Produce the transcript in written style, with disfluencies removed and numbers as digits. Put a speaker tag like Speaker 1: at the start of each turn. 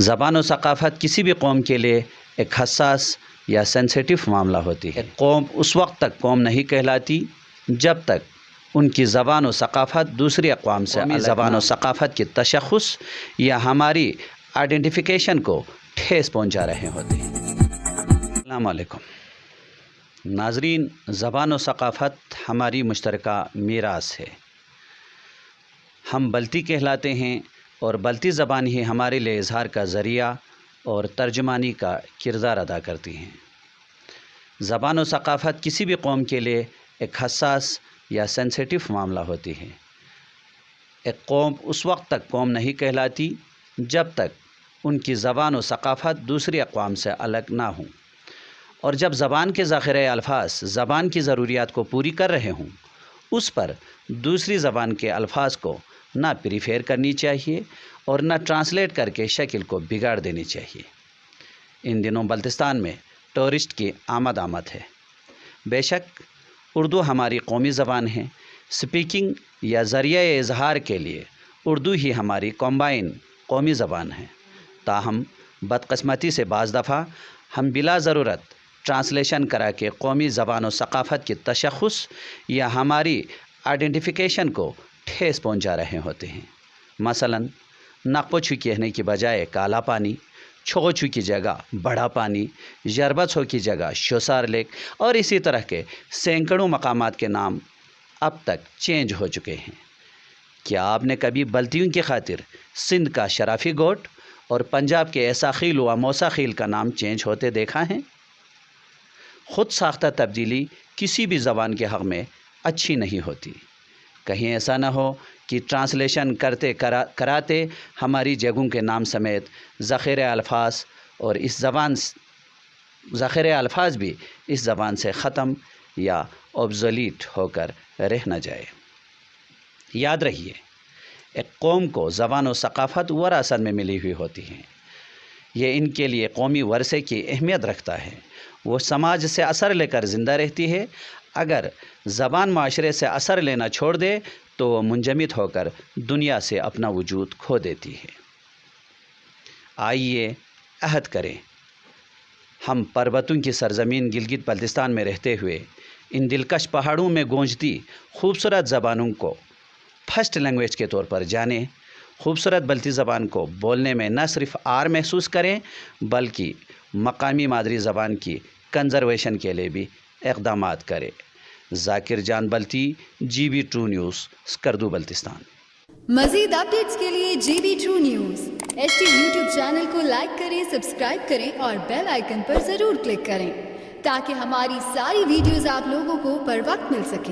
Speaker 1: زبان و ثقافت کسی بھی قوم کے لیے ایک حساس یا سینسیٹیو معاملہ ہوتی ہے۔ قوم اس وقت تک قوم نہیں کہلاتی جب تک ان کی زبان و ثقافت دوسری اقوام سے زبان و ثقافت کی تشخص یا ہماری آئیڈینٹیفیکیشن کو ٹھیس پہنچا رہے ہوتے ہیں۔ السلام علیکم ناظرین، زبان و ثقافت ہماری مشترکہ میراث ہے۔ ہم بلتی کہلاتے ہیں اور بلتی زبان ہی ہمارے لیے اظہار کا ذریعہ اور ترجمانی کا کردار ادا کرتی ہیں۔ زبان و ثقافت کسی بھی قوم کے لیے ایک حساس یا سینسیٹیو معاملہ ہوتی ہے۔ ایک قوم اس وقت تک قوم نہیں کہلاتی جب تک ان کی زبان و ثقافت دوسری اقوام سے الگ نہ ہوں، اور جب زبان کے ذخیرہ الفاظ زبان کی ضروریات کو پوری کر رہے ہوں، اس پر دوسری زبان کے الفاظ کو نہ پریفیئر کرنی چاہیے اور نہ ٹرانسلیٹ کر کے شکل کو بگاڑ دینی چاہیے۔ ان دنوں بلتستان میں ٹورسٹ کی آمد ہے۔ بے شک اردو ہماری قومی زبان ہے۔ سپیکنگ یا ذریعہ اظہار کے لیے اردو ہی ہماری کمبائن قومی زبان ہے۔ تاہم بدقسمتی سے بعض دفعہ ہم بلا ضرورت ٹرانسلیشن کرا کے قومی زبان و ثقافت کی تشخص یا ہماری آئیڈینٹیفیکیشن کو ٹھیس پہنچا رہے ہوتے ہیں۔ مثلاً نقپچھو کہنے کی بجائے کالا پانی، چھوچو کی جگہ بڑا پانی، یربچھو کی جگہ شوسار لیک اور اسی طرح کے سینکڑوں مقامات کے نام اب تک چینج ہو چکے ہیں۔ کیا آپ نے کبھی بلتیوں کی خاطر سندھ کا شرافی گوٹ اور پنجاب کے ایسا خیل و موسا خیل کا نام چینج ہوتے دیکھا ہے؟ خود ساختہ تبدیلی کسی بھی زبان کے حق میں اچھی نہیں ہوتی۔ کہیں ایسا نہ ہو کہ ٹرانسلیشن کراتے ہماری جگہوں کے نام سمیت ذخیرہ الفاظ بھی اس زبان سے ختم یا اوبزولیٹ ہو کر رہ نہ جائے۔ یاد رہیے، ایک قوم کو زبان و ثقافت وراثت میں ملی ہوئی ہوتی ہیں۔ یہ ان کے لیے قومی ورثے کی اہمیت رکھتا ہے۔ وہ سماج سے اثر لے کر زندہ رہتی ہے۔ اگر زبان معاشرے سے اثر لینا چھوڑ دے تو وہ منجمد ہو کر دنیا سے اپنا وجود کھو دیتی ہے۔ آئیے عہد کریں، ہم پربتوں کی سرزمین گلگت بلتستان میں رہتے ہوئے ان دلکش پہاڑوں میں گونجتی خوبصورت زبانوں کو فرسٹ لینگویج کے طور پر جانیں۔ خوبصورت بلتی زبان کو بولنے میں نہ صرف آر محسوس کریں بلکہ مقامی مادری زبان کی کنزرویشن کے لیے بھی اقدامات کریں۔ Zakir Jan Balti, G B true news, Skardu Baltistan.
Speaker 2: مزید اپڈیٹس کے لیے G B true news H T YouTube channel کو لائک کریں، سبسکرائب کریں اور بیل آئیکن پر ضرور کلک کریں تاکہ ہماری ساری ویڈیوز آپ لوگوں کو پر وقت مل سکیں۔